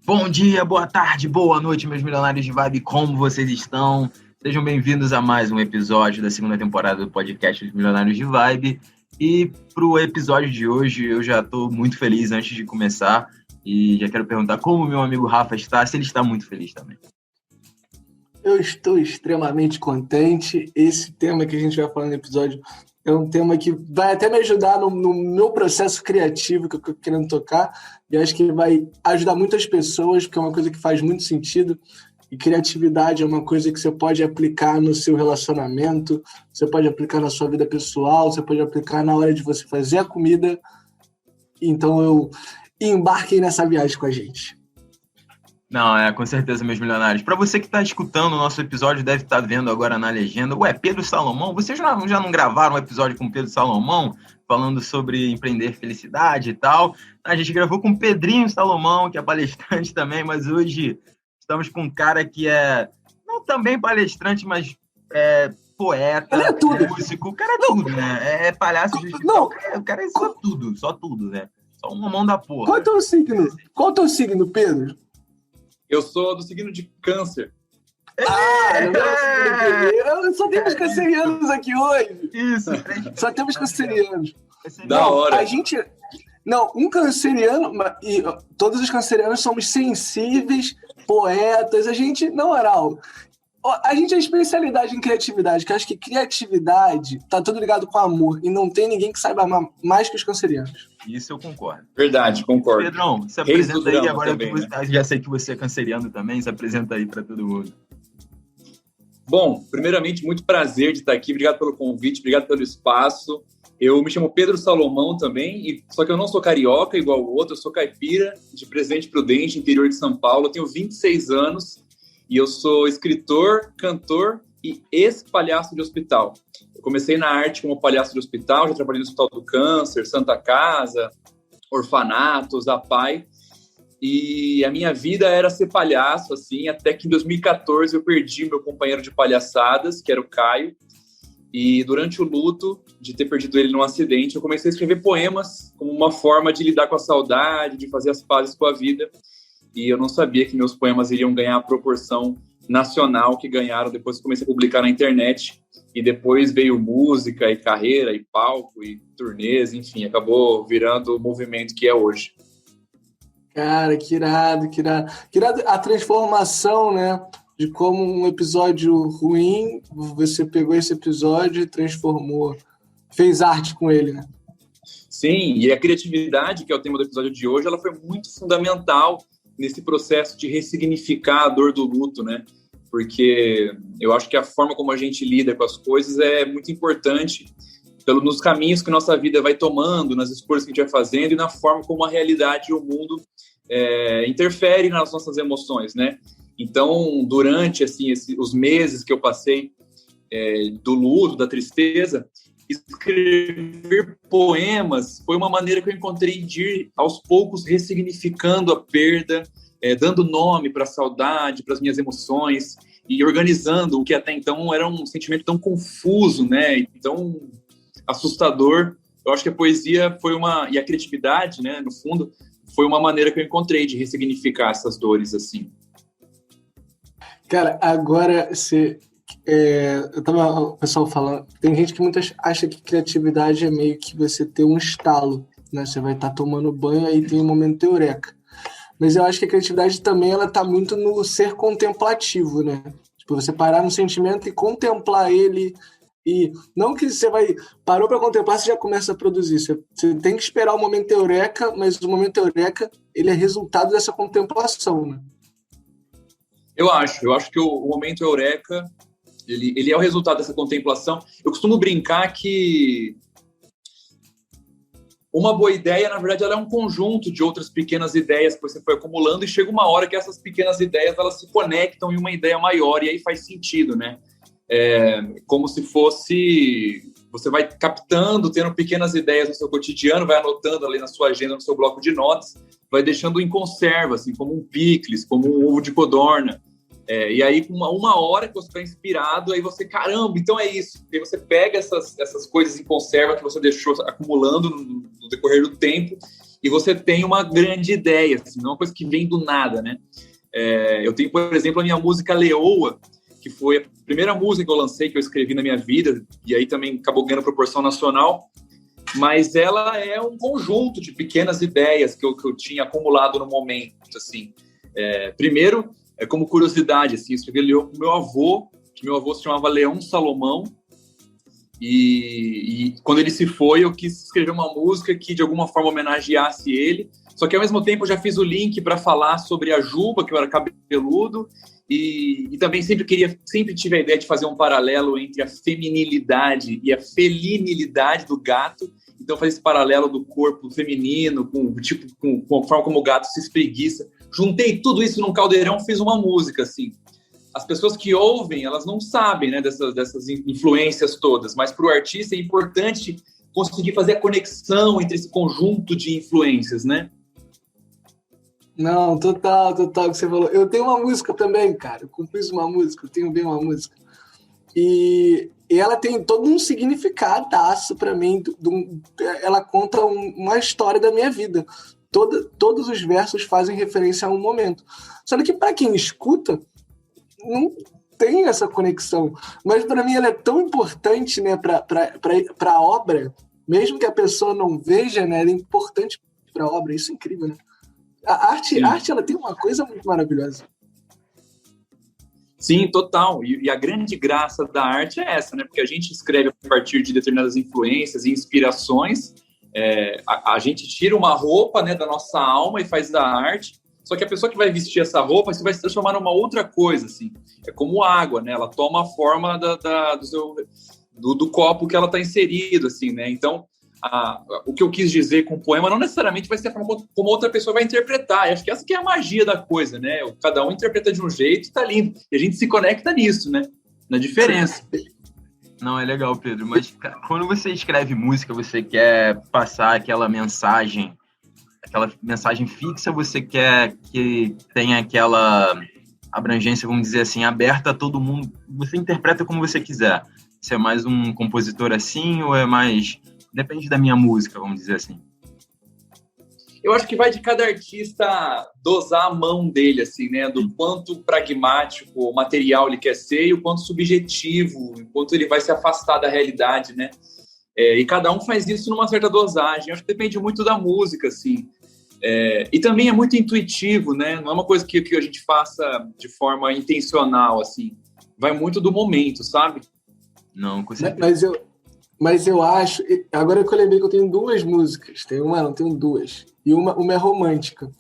Bom dia, boa tarde, boa noite, meus milionários de vibe, como vocês estão? Sejam bem-vindos a mais um episódio da segunda temporada do podcast dos Milionários de Vibe. E para o episódio de hoje, eu já estou muito feliz antes de começar e já quero perguntar como meu amigo Rafa está, se ele está muito feliz também. Eu estou extremamente contente. Esse tema que a gente vai falar no episódio é um tema que vai até me ajudar no meu processo criativo que eu estou querendo tocar. E acho que vai ajudar muitas pessoas, porque é uma coisa que faz muito sentido. E criatividade é uma coisa que você pode aplicar no seu relacionamento, você pode aplicar na sua vida pessoal, você pode aplicar na hora de você fazer a comida. Então, embarquem nessa viagem com a gente. Não, com certeza, meus milionários. Para você que está escutando o nosso episódio, deve estar vendo agora na legenda. Ué, Pedro Salomão? Vocês já não gravaram um episódio com Pedro Salomão, falando sobre empreender felicidade e tal? A gente gravou com Pedrinho Salomão, que é palestrante também, mas hoje estamos com um cara que é, não também palestrante, mas poeta, ele é tudo. Músico, o cara é tudo, né? É palhaço de hospital, o cara é só tudo, né? Só uma mão da porra. Qual é o teu signo? Qual é o teu signo, Pedro? Eu sou do signo de Câncer. Só temos cancerianos aqui hoje. Isso. Só temos cancerianos. Da hora. Um canceriano, e todos os cancerianos somos sensíveis, poetas, na moral, a gente é especialidade em criatividade, que eu acho que criatividade tá tudo ligado com amor, e não tem ninguém que saiba amar mais que os cancerianos. Isso eu concordo. Verdade, concordo. Pedrão, se apresenta aí agora também, que já sei que você é canceriano também, se apresenta aí para todo mundo. Bom, primeiramente, muito prazer de estar aqui, obrigado pelo convite, obrigado pelo espaço. Eu me chamo Pedro Salomão também, só que eu não sou carioca igual o outro, eu sou caipira, de Presidente Prudente, interior de São Paulo, eu tenho 26 anos e eu sou escritor, cantor e ex-palhaço de hospital. Eu comecei na arte como palhaço de hospital, já trabalhei no Hospital do Câncer, Santa Casa, orfanatos, APAE, e a minha vida era ser palhaço, assim, até que em 2014 eu perdi meu companheiro de palhaçadas, que era o Caio, e durante o luto de ter perdido ele num acidente, eu comecei a escrever poemas como uma forma de lidar com a saudade, de fazer as pazes com a vida. E eu não sabia que meus poemas iriam ganhar a proporção nacional que ganharam depois que comecei a publicar na internet. E depois veio música e carreira e palco e turnês, enfim, acabou virando o movimento que é hoje. Cara, que irado, que irado. Que irado a transformação, né? De como um episódio ruim, você pegou esse episódio e transformou, fez arte com ele, né? Sim, e a criatividade, que é o tema do episódio de hoje, ela foi muito fundamental nesse processo de ressignificar a dor do luto, né? Porque eu acho que a forma como a gente lida com as coisas é muito importante nos caminhos que nossa vida vai tomando, nas escolhas que a gente vai fazendo e na forma como a realidade e o mundo interferem nas nossas emoções, né? Então, durante os meses que eu passei do luto, da tristeza, escrever poemas foi uma maneira que eu encontrei de ir, aos poucos, ressignificando a perda, dando nome para a saudade, para as minhas emoções e organizando o que até então era um sentimento tão confuso, né, e tão assustador. Eu acho que a poesia e a criatividade, né, no fundo, foi uma maneira que eu encontrei de ressignificar essas dores, assim. Cara, agora o pessoal falando, tem gente que muitas acha que criatividade é meio que você ter um estalo, né? Você vai estar tomando banho aí tem um momento eureka. Mas eu acho que a criatividade também ela tá muito no ser contemplativo, né? Tipo, você parar no sentimento e contemplar ele. E não que você parou para contemplar, você já começa a produzir. Você tem que esperar o momento eureka, mas o momento eureka ele é resultado dessa contemplação, né? Eu acho que o momento eureka, ele é o resultado dessa contemplação. Eu costumo brincar que uma boa ideia, na verdade, ela é um conjunto de outras pequenas ideias que você foi acumulando e chega uma hora que essas pequenas ideias elas se conectam em uma ideia maior e aí faz sentido, né? Como se fosse... Você vai captando, tendo pequenas ideias no seu cotidiano, vai anotando ali na sua agenda, no seu bloco de notas, vai deixando em conserva, assim, como um picles, como um ovo de codorna. E aí, com uma hora que você está inspirado, aí você, caramba, então é isso. Aí você pega essas coisas em conserva que você deixou acumulando no decorrer do tempo e você tem uma grande ideia, assim, não é uma coisa que vem do nada, né? Eu tenho, por exemplo, a minha música Leoa, que foi a primeira música que eu lancei, que eu escrevi na minha vida, e aí também acabou ganhando proporção nacional, mas ela é um conjunto de pequenas ideias que eu tinha acumulado no momento, assim. Primeiro, como curiosidade, assim, eu escrevi Leoa com meu avô, que meu avô se chamava Leão Salomão, e quando ele se foi, eu quis escrever uma música que de alguma forma homenageasse ele, só que ao mesmo tempo eu já fiz o link para falar sobre a Juba, que eu era cabeludo, e também sempre tive a ideia de fazer um paralelo entre a feminilidade e a felinilidade do gato, então fazer esse paralelo do corpo feminino com a forma como o gato se espreguiça. Juntei tudo isso num caldeirão, fiz uma música, assim. As pessoas que ouvem, elas não sabem, né, dessas influências todas, mas para o artista é importante conseguir fazer a conexão entre esse conjunto de influências, né? Não, total, que você falou. Eu tenho uma música também, cara. Eu compus uma música, eu tenho bem uma música. E ela tem todo um significadaço para mim. Ela conta uma história da minha vida. Todos os versos fazem referência a um momento. Só que para quem escuta, não tem essa conexão. Mas para mim ela é tão importante, né, para a obra, mesmo que a pessoa não veja, né, ela é importante para a obra. Isso é incrível, né? A arte, ela tem uma coisa muito maravilhosa. Sim, total. E a grande graça da arte é essa, né? Porque a gente escreve a partir de determinadas influências e inspirações. A gente tira uma roupa, né, da nossa alma e faz da arte. Só que a pessoa que vai vestir essa roupa, você vai se transformar numa outra coisa, assim. É como água, né? Ela toma a forma do copo que ela está inserido, assim, né? Então, o que eu quis dizer com o poema não necessariamente vai ser a forma como outra pessoa vai interpretar. Eu acho que essa que é a magia da coisa, né? Cada um interpreta de um jeito e tá lindo. E a gente se conecta nisso, né? Na diferença. Não, é legal, Pedro. Mas quando você escreve música, você quer passar aquela mensagem fixa, você quer que tenha aquela abrangência, vamos dizer assim, aberta a todo mundo. Você interpreta como você quiser. Você é mais um compositor assim ou é mais... Depende da minha música, vamos dizer assim. Eu acho que vai de cada artista dosar a mão dele, assim, né? Do quanto pragmático, material ele quer ser e o quanto subjetivo, o quanto ele vai se afastar da realidade, né? E cada um faz isso numa certa dosagem. Eu acho que depende muito da música, assim. E também é muito intuitivo, né? Não é uma coisa que a gente faça de forma intencional, assim. Vai muito do momento, sabe? Não, com certeza. Mas eu acho... Agora que eu lembrei que eu tenho duas músicas. Tenho duas. E uma é romântica.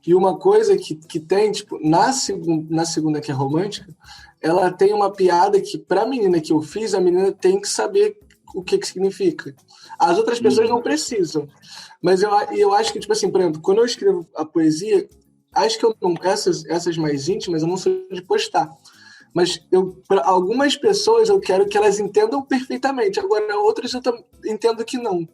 E uma coisa que tem, tipo, na segunda, que é romântica, ela tem uma piada que, pra menina que eu fiz, a menina tem que saber o que significa. As outras pessoas não precisam. Mas eu acho que, tipo assim, por exemplo, quando eu escrevo a poesia, acho que eu não... Essas mais íntimas, eu não sou de postar. Mas para algumas pessoas eu quero que elas entendam perfeitamente. Agora, outras eu entendo que não.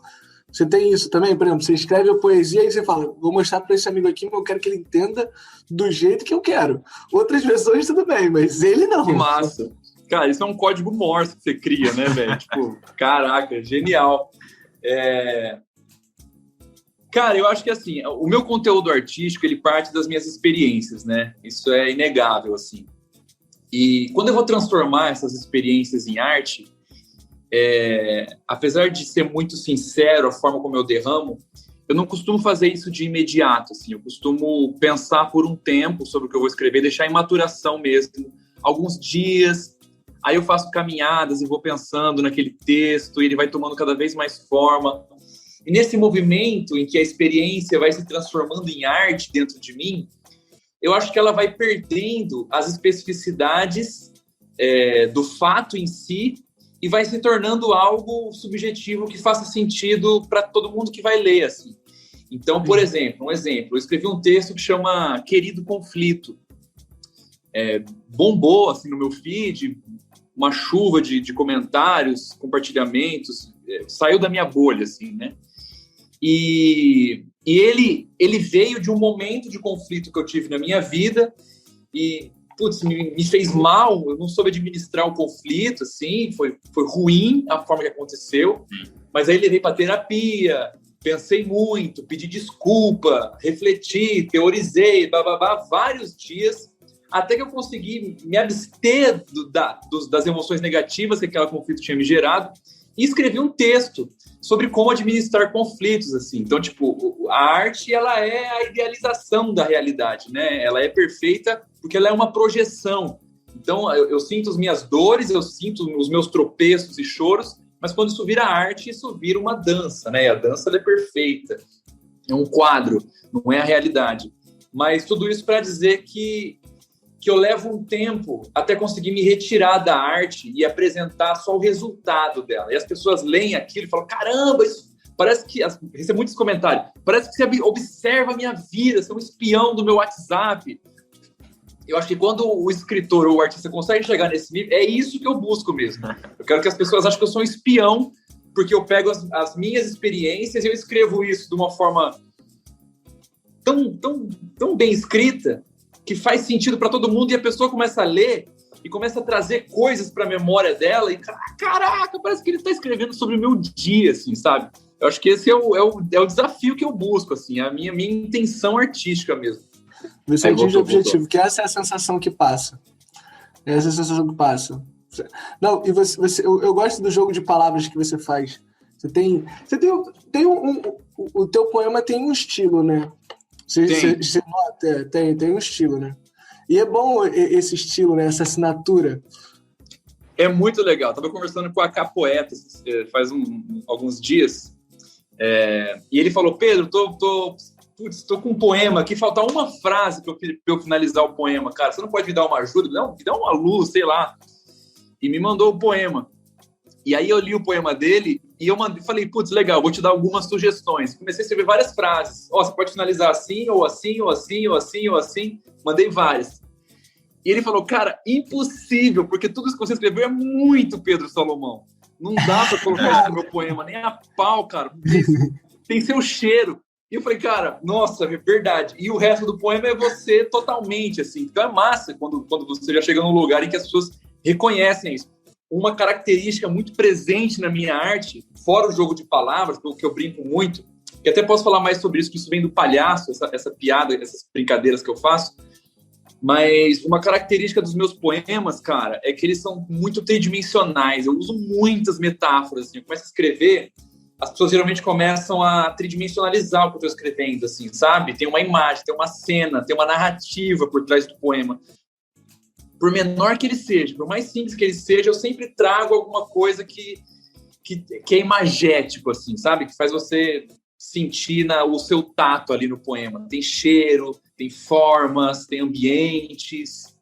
Você tem isso também? Por exemplo, você escreve a poesia e você fala, vou mostrar para esse amigo aqui, mas eu quero que ele entenda do jeito que eu quero. Outras pessoas, tudo bem, mas ele não. Que massa. Cara, isso é um código Morse que você cria, né, velho? Tipo, caraca, genial. Cara, eu acho que, assim, o meu conteúdo artístico, ele parte das minhas experiências, né? Isso é inegável, assim. E quando eu vou transformar essas experiências em arte, apesar de ser muito sincero a forma como eu derramo, eu não costumo fazer isso de imediato, assim. Eu costumo pensar por um tempo sobre o que eu vou escrever, deixar em maturação mesmo, alguns dias. Aí eu faço caminhadas e vou pensando naquele texto, e ele vai tomando cada vez mais forma. E nesse movimento em que a experiência vai se transformando em arte dentro de mim, eu acho que ela vai perdendo as especificidades do fato em si e vai se tornando algo subjetivo que faça sentido para todo mundo que vai ler, assim. Então, por exemplo, eu escrevi um texto que chama Querido Conflito. Bombou, assim, no meu feed, uma chuva de comentários, compartilhamentos, saiu da minha bolha, assim, né? E ele veio de um momento de conflito que eu tive na minha vida e, putz, me fez mal, eu não soube administrar o conflito, assim, foi ruim a forma que aconteceu, mas aí levei para terapia, pensei muito, pedi desculpa, refleti, teorizei, vários dias, até que eu consegui me abster das emoções negativas que aquele conflito tinha me gerado e escrevi um texto sobre como administrar conflitos, assim. Então, tipo, a arte, ela é a idealização da realidade, né? Ela é perfeita porque ela é uma projeção. Então, eu sinto as minhas dores, eu sinto os meus tropeços e choros, mas quando isso vira arte, isso vira uma dança, né? E a dança, ela é perfeita. É um quadro, não é a realidade. Mas tudo isso para dizer que eu levo um tempo até conseguir me retirar da arte e apresentar só o resultado dela. E as pessoas leem aquilo e falam, caramba, isso parece que... Recebo muitos comentários. Parece que você observa a minha vida, você é um espião do meu WhatsApp. Eu acho que quando o escritor ou o artista consegue chegar nesse nível, é isso que eu busco mesmo. Eu quero que as pessoas achem que eu sou um espião, porque eu pego as minhas experiências e eu escrevo isso de uma forma tão bem escrita, que faz sentido para todo mundo, e a pessoa começa a ler e começa a trazer coisas para a memória dela e, caraca, parece que ele está escrevendo sobre o meu dia, assim, sabe? Eu acho que esse é o desafio que eu busco, assim, a minha intenção artística mesmo. Você atinge o objetivo, que essa é a sensação que passa. Essa é a sensação que passa. Não, e eu gosto do jogo de palavras que você faz. O teu poema tem um estilo, né? Você nota, tem um estilo, né? E é bom esse estilo, né? Essa assinatura. É muito legal. Tava conversando com a Capoeta faz alguns dias. E ele falou, Pedro, tô com um poema aqui, falta uma frase para eu finalizar o poema. Cara, você não pode me dar uma ajuda? Me dá uma luz, sei lá. E me mandou o poema. E aí eu li o poema dele e eu falei, putz, legal, vou te dar algumas sugestões. Comecei a escrever várias frases. Você pode finalizar assim, ou assim, ou assim, ou assim, ou assim. Mandei várias. E ele falou, cara, impossível, porque tudo isso que você escreveu é muito Pedro Salomão. Não dá para colocar isso no meu poema, nem a pau, cara. Tem seu cheiro. E eu falei, cara, nossa, é verdade. E o resto do poema é você totalmente, assim. Então é massa quando você já chega num lugar em que as pessoas reconhecem isso. Uma característica muito presente na minha arte, fora o jogo de palavras, que eu brinco muito, que até posso falar mais sobre isso, que isso vem do palhaço, essa piada, essas brincadeiras que eu faço, mas uma característica dos meus poemas, cara, é que eles são muito tridimensionais. Eu uso muitas metáforas, assim. Eu começo a escrever, as pessoas geralmente começam a tridimensionalizar o que eu estou escrevendo, assim, sabe? Tem uma imagem, tem uma cena, tem uma narrativa por trás do poema. Por menor que ele seja, por mais simples que ele seja, eu sempre trago alguma coisa que é imagético, assim, sabe? Que faz você sentir o seu tato ali no poema. Tem cheiro, tem formas, tem ambientes.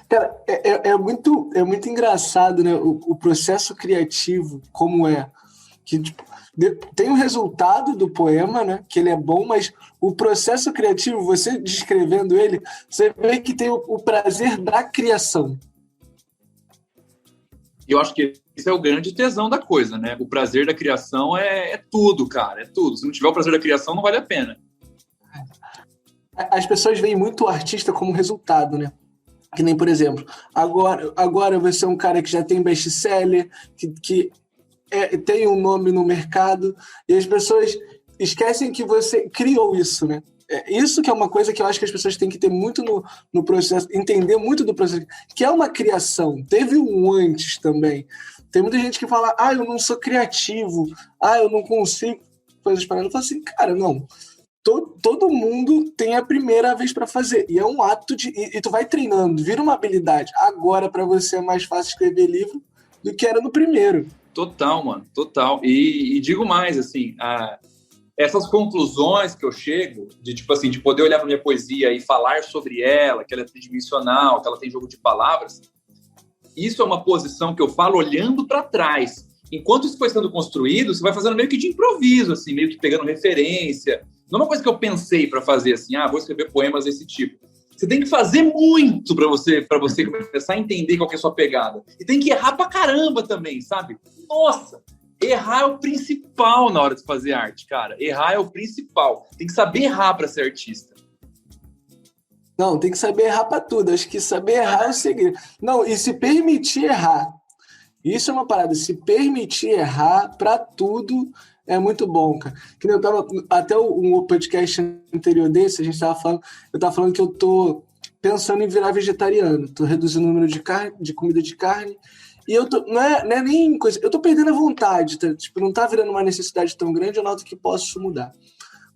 Cara, é muito engraçado, né? O processo criativo, como é. Que, tipo, tem o resultado do poema, né? Que ele é bom, mas o processo criativo, você descrevendo ele, você vê que tem o prazer da criação. Eu acho que esse é o grande tesão da coisa, né? O prazer da criação é tudo, cara, é tudo. Se não tiver o prazer da criação, não vale a pena. As pessoas veem muito o artista como resultado, né? Que nem, por exemplo, agora você é um cara que já tem best-seller, que tem um nome no mercado, e as pessoas esquecem que você criou isso, né? Isso que é uma coisa que eu acho que as pessoas têm que ter muito no processo, entender muito do processo, que é uma criação. Teve um antes também. Tem muita gente que fala, eu não sou criativo, eu não consigo fazer as paradas. Eu falo assim, cara, não. Todo mundo tem a primeira vez para fazer, e é um ato e tu vai treinando, vira uma habilidade. Agora, para você é mais fácil escrever livro do que era no primeiro. Total, mano, total. E digo mais, assim, essas conclusões que eu chego, de poder olhar para minha poesia e falar sobre ela, que ela é tridimensional, que ela tem jogo de palavras, isso é uma posição que eu falo olhando para trás. Enquanto isso foi sendo construído, você vai fazendo meio que de improviso, assim, meio que pegando referência. Não é uma coisa que eu pensei para fazer, assim, vou escrever poemas desse tipo. Você tem que fazer muito para você começar a entender qual que é a sua pegada. E tem que errar pra caramba também, sabe? Nossa, errar é o principal na hora de fazer arte, cara. Errar é o principal. Tem que saber errar para ser artista. Não, tem que saber errar para tudo. Acho que saber errar é o segredo. Não, e se permitir errar. Isso é uma parada. Se permitir errar para tudo É muito bom, cara. Que nem eu tava, até um podcast anterior desse, eu tava falando que eu tô pensando em virar vegetariano. Tô reduzindo o número de comida de carne. E não é nem coisa, eu tô perdendo a vontade, tá? Tipo, não tá virando uma necessidade tão grande, eu noto que posso mudar.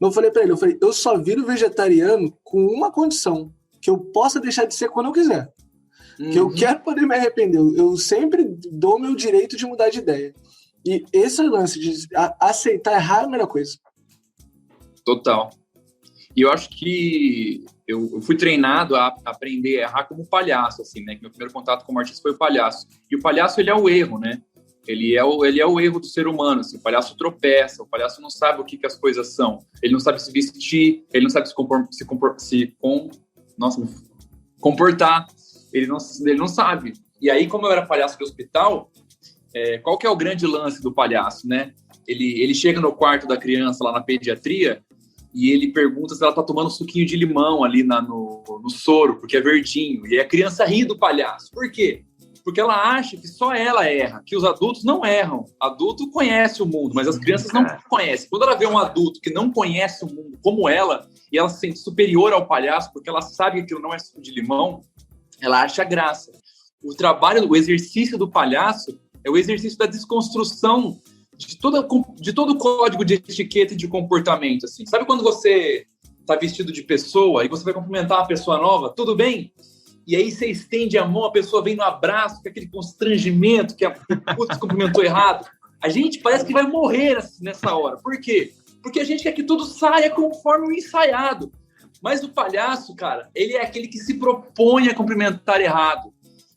Mas eu falei pra ele, eu só viro vegetariano com uma condição, que eu possa deixar de ser quando eu quiser. Que eu quero poder me arrepender. Eu sempre dou o meu direito de mudar de ideia. E esse lance de aceitar errar é a melhor coisa. Total. E eu acho que eu fui treinado a aprender a errar como palhaço, assim, né? Que meu primeiro contato como artista foi o palhaço. E o palhaço, ele é o erro, né? Ele é o erro do ser humano, assim. O palhaço tropeça, o palhaço não sabe o que as coisas são. Ele não sabe se vestir, ele não sabe comportar. Ele não sabe. E aí, como eu era palhaço de hospital, qual que é o grande lance do palhaço, né? Ele chega no quarto da criança lá na pediatria e ele pergunta se ela tá tomando suquinho de limão ali no soro, porque é verdinho. E a criança ri do palhaço. Por quê? Porque ela acha que só ela erra, que os adultos não erram. Adulto conhece o mundo, mas as crianças não conhecem. Quando ela vê um adulto que não conhece o mundo como ela, e ela se sente superior ao palhaço, porque ela sabe que aquilo não é suco de limão, ela acha graça. O exercício do palhaço é o exercício da desconstrução de todo o código de etiqueta e de comportamento. Assim. Sabe quando você está vestido de pessoa e você vai cumprimentar uma pessoa nova? Tudo bem? E aí você estende a mão, a pessoa vem no abraço, com aquele constrangimento que a puta cumprimentou errado. A gente parece que vai morrer nessa hora. Por quê? Porque a gente quer que tudo saia conforme o ensaiado. Mas o palhaço, cara, ele é aquele que se propõe a cumprimentar errado.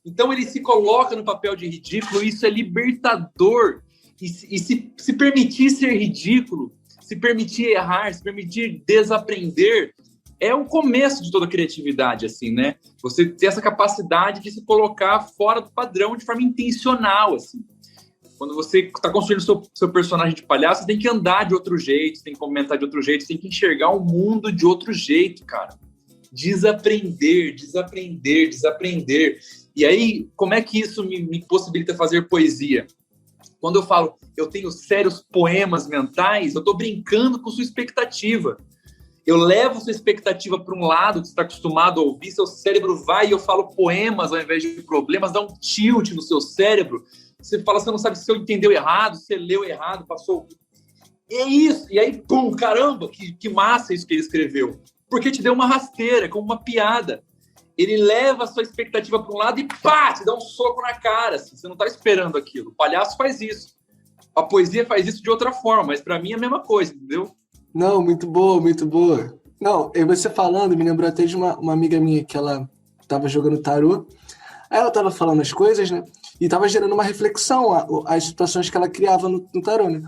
Então ele se coloca no papel de ridículo e isso é libertador. E se permitir ser ridículo, se permitir errar, se permitir desaprender, é o começo de toda a criatividade, assim, né? Você ter essa capacidade de se colocar fora do padrão de forma intencional, assim. Quando você está construindo seu personagem de palhaço, você tem que andar de outro jeito, você tem que comentar de outro jeito, você tem que enxergar o mundo de outro jeito, cara. Desaprender. E aí, como é que isso me possibilita fazer poesia? Quando eu falo, eu tenho sérios poemas mentais, eu estou brincando com sua expectativa. Eu levo sua expectativa para um lado que você está acostumado a ouvir, seu cérebro vai e eu falo poemas ao invés de problemas, dá um tilt no seu cérebro. Você fala, você não sabe se eu entendeu errado, se você leu errado, passou... É isso! E aí, pum, caramba, que massa isso que ele escreveu. Porque te deu uma rasteira, como uma piada. Ele leva a sua expectativa para um lado e pá, te dá um soco na cara. Assim, você não está esperando aquilo. O palhaço faz isso. A poesia faz isso de outra forma, mas para mim é a mesma coisa, entendeu? Não, muito boa, muito boa. Não, e você falando, me lembrou até de uma amiga minha que ela tava jogando tarô. Aí ela tava falando as coisas, né? E tava gerando uma reflexão, as situações que ela criava no tarô, né?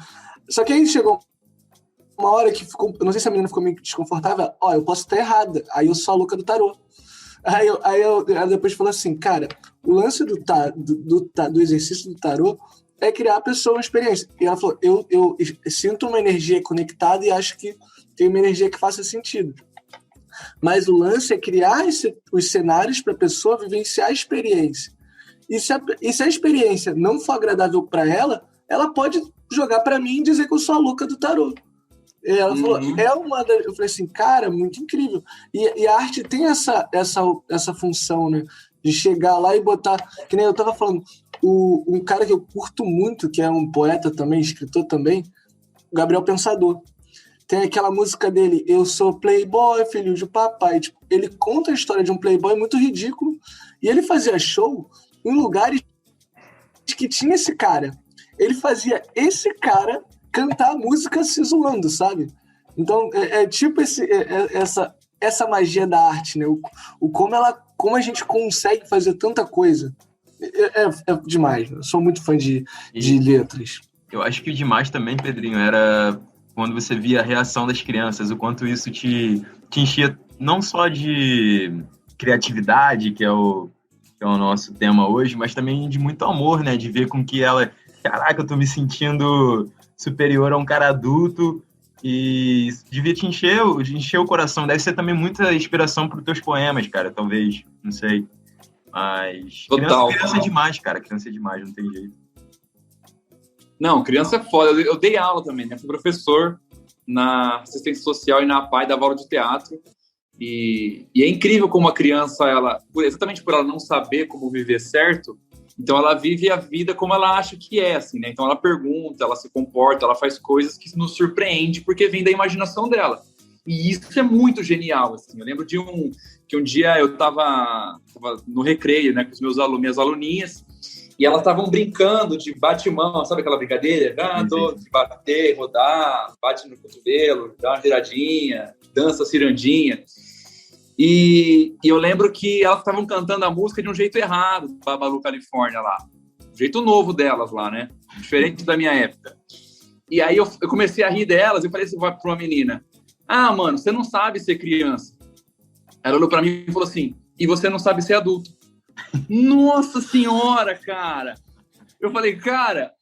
Só que aí chegou uma hora que ficou... Eu não sei se a menina ficou meio desconfortável. Eu posso estar errada. Aí eu sou a louca do tarô. Ela depois falou assim, cara, o lance do exercício do tarô é criar a pessoa uma experiência. E ela falou, eu sinto uma energia conectada e acho que tem uma energia que faça sentido. Mas o lance é criar os cenários para a pessoa vivenciar a experiência. E se a experiência não for agradável para ela pode jogar para mim e dizer que eu sou a louca do tarô. E ela falou, eu falei assim, cara, muito incrível. E a arte tem essa função, né? De chegar lá e botar... Que nem eu tava falando, um cara que eu curto muito, que é um poeta também, escritor também, Gabriel Pensador. Tem aquela música dele, eu sou playboy, filho de papai. Tipo, ele conta a história de um playboy muito ridículo e ele fazia show em lugares que tinha esse cara. Ele fazia esse cara cantar a música se zoando, sabe? Então, tipo essa magia da arte, né? Como a gente consegue fazer tanta coisa. É demais, né? Eu sou muito fã de letras. Eu acho que o demais também, Pedrinho, era quando você via a reação das crianças, o quanto isso te enchia não só de criatividade, que é o nosso tema hoje, mas também de muito amor, né? De ver com que ela... Caraca, eu tô me sentindo superior a um cara adulto e devia te encher o coração. Deve ser também muita inspiração para os teus poemas, cara, talvez. Não sei. Mas Total. Criança é demais, cara. Criança é demais, não tem jeito. Não, criança é foda. Eu dei aula também, né? Fui professor na assistência social e na APAE, dava aula de teatro. E é incrível como a criança, exatamente por ela não saber como viver certo, então ela vive a vida como ela acha que é, assim, né? Então ela pergunta, ela se comporta, ela faz coisas que nos surpreende porque vem da imaginação dela. E isso é muito genial, assim. Eu lembro que um dia eu tava no recreio, né, com os minhas aluninhas, e elas estavam brincando de bate-mão, sabe aquela brincadeira? De bater, rodar, bate no cotovelo, dá uma giradinha, dança cirandinha. E eu lembro que elas estavam cantando a música de um jeito errado, do Babalu Califórnia lá. Um jeito novo delas lá, né? Diferente da minha época. E aí eu comecei a rir delas e falei assim pra uma menina: ah, mano, você não sabe ser criança. Ela olhou pra mim e falou assim: e você não sabe ser adulto. Nossa senhora, cara! Eu falei, cara,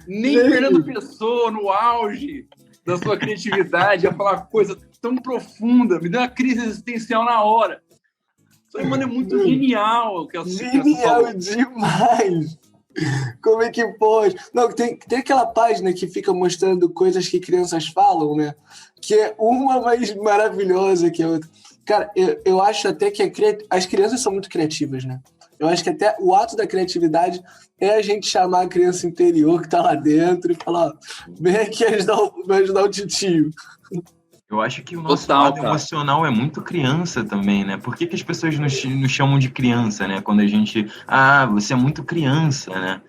nem Fernando Pessoa, no auge da sua criatividade, ia falar coisa tão profunda, me deu uma crise existencial na hora. Eu falei, mano, é muito genial o que ela Genial demais! Como é que pode? Não, tem aquela página que fica mostrando coisas que crianças falam, né? Que é uma mais maravilhosa que a outra. Cara, eu acho até que as crianças são muito criativas, né? Eu acho que até o ato da criatividade é a gente chamar a criança interior que tá lá dentro e falar: ó, vem aqui me ajudar o titio. Eu acho que o nosso lado emocional é muito criança também, né? Por que as pessoas nos chamam de criança, né? Quando a gente... Ah, você é muito criança, né?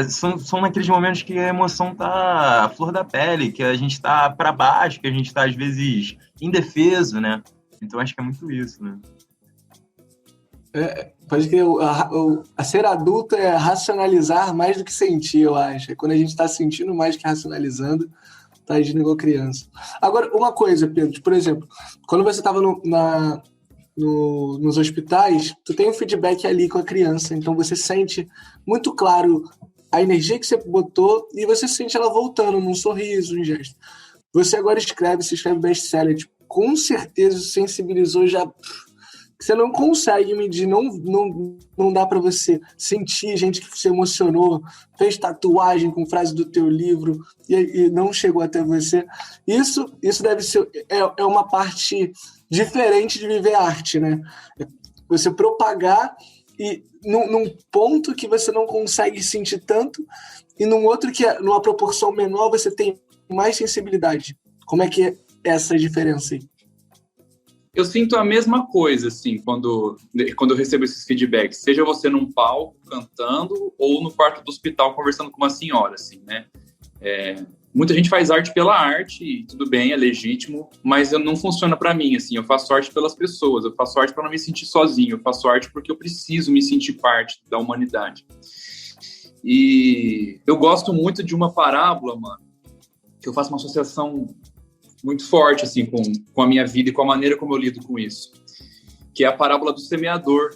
São naqueles momentos que a emoção tá à flor da pele, que a gente tá para baixo, que a gente tá, às vezes, indefeso, né? Então, acho que é muito isso, né? Pode crer, a ser adulto é racionalizar mais do que sentir, eu acho. É quando a gente está sentindo mais que racionalizando, tá agindo igual criança. Agora, uma coisa, Pedro, por exemplo, quando você estava nos hospitais, tu tem um feedback ali com a criança, então você sente muito claro a energia que você botou e você sente ela voltando num sorriso, num gesto. Você agora você escreve best-seller, tipo, com certeza sensibilizou já... Você não consegue medir, não dá para você sentir gente que se emocionou, fez tatuagem com frase do teu livro e não chegou até você. Isso deve ser uma parte diferente de viver arte, né? Você propagar e num ponto que você não consegue sentir tanto e num outro que numa proporção menor você tem mais sensibilidade. Como é que é essa diferença aí? Eu sinto a mesma coisa, assim, quando eu recebo esses feedbacks. Seja você num palco cantando ou no quarto do hospital conversando com uma senhora, assim, né? Muita gente faz arte pela arte, e tudo bem, é legítimo, mas não funciona para mim, assim. Eu faço arte pelas pessoas, eu faço arte para não me sentir sozinho, eu faço arte porque eu preciso me sentir parte da humanidade. E eu gosto muito de uma parábola, mano, que eu faço uma associação muito forte, assim, com a minha vida e com a maneira como eu lido com isso, que é a parábola do semeador,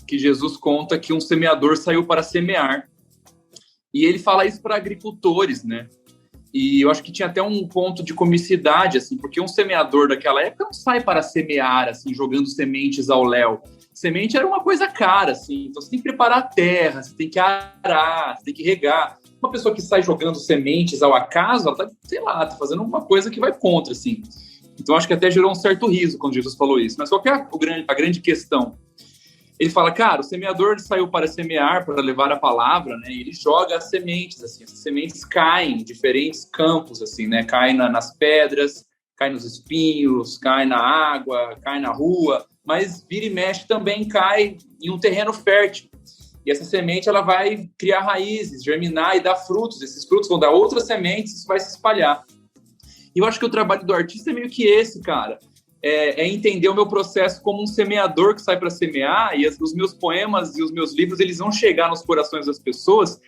que Jesus conta que um semeador saiu para semear. E ele fala isso para agricultores, né? E eu acho que tinha até um ponto de comicidade, assim, porque um semeador daquela época não sai para semear, assim, jogando sementes ao léu. Semente era uma coisa cara, assim, então você tem que preparar a terra, você tem que arar, você tem que regar. Uma pessoa que sai jogando sementes ao acaso, ela tá, sei lá, tá fazendo uma coisa que vai contra, assim. Então, acho que até gerou um certo riso quando Jesus falou isso. Mas qual que é a grande questão? Ele fala, cara, o semeador saiu para semear, para levar a palavra, né? E ele joga as sementes, assim. As sementes caem em diferentes campos, assim, né? Caem nas pedras, caem nos espinhos, caem na água, caem na rua. Mas vira e mexe também cai em um terreno fértil. E essa semente ela vai criar raízes, germinar e dar frutos. Esses frutos vão dar outras sementes, isso vai se espalhar. E eu acho que o trabalho do artista é meio que esse, cara. É entender o meu processo como um semeador que sai para semear, e os meus poemas e os meus livros eles vão chegar nos corações das pessoas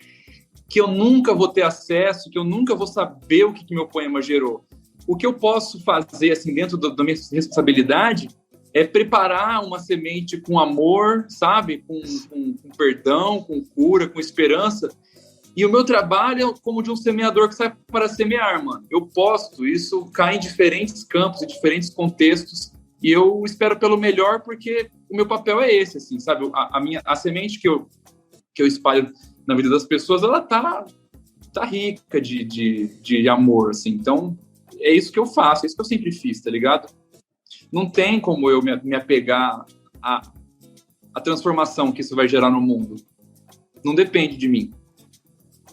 que eu nunca vou ter acesso, que eu nunca vou saber o que meu poema gerou. O que eu posso fazer assim, dentro da minha responsabilidade é preparar uma semente com amor, sabe? Com perdão, com cura, com esperança. E o meu trabalho é como de um semeador que sai para semear, mano. Eu posto, isso cai em diferentes campos, em diferentes contextos, e eu espero pelo melhor porque o meu papel é esse, assim, sabe? A semente que eu espalho na vida das pessoas, ela tá tá rica de amor, assim. Então, é isso que eu faço, é isso que eu sempre fiz, tá ligado? Não tem como eu me apegar à transformação que isso vai gerar no mundo. Não depende de mim.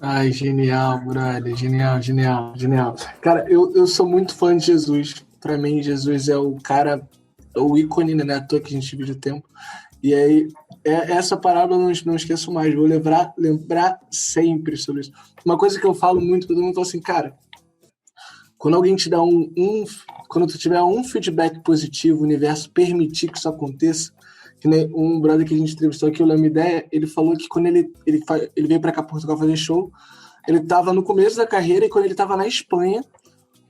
Ai, genial, brother. Genial, genial, genial. Cara, eu sou muito fã de Jesus. Pra mim, Jesus é o cara, o ícone, né? À toa que a gente vive o tempo. E aí, essa parábola eu não esqueço mais. Vou lembrar sempre sobre isso. Uma coisa que eu falo muito, todo mundo fala assim, cara, quando alguém te dá quando tu tiver um feedback positivo, o universo permitir que isso aconteça, que nem um brother que a gente entrevistou aqui, o Lama Ideia, ele falou que quando ele veio pra cá, Portugal, fazer show, ele tava no começo da carreira e quando ele tava na Espanha,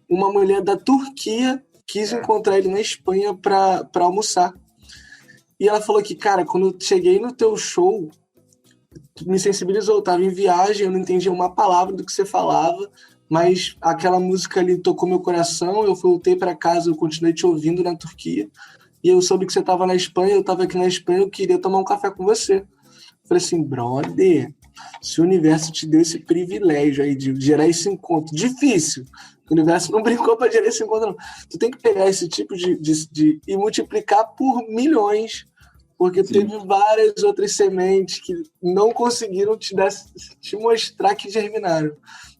uma mulher da Turquia quis encontrar ele na Espanha pra almoçar. E ela falou que, cara, quando eu cheguei no teu show, me sensibilizou, eu tava em viagem, eu não entendia uma palavra do que você falava, mas aquela música ali tocou meu coração, eu voltei pra casa, eu continuei te ouvindo na Turquia, e eu soube que você tava na Espanha, eu tava aqui na Espanha, eu queria tomar um café com você. Eu falei assim, brother, se o universo te deu esse privilégio aí de gerar esse encontro, difícil, o universo não brincou pra gerar esse encontro, não. Tu tem que pegar esse tipo e multiplicar por milhões, porque Sim. teve várias outras sementes que não conseguiram te mostrar que germinaram.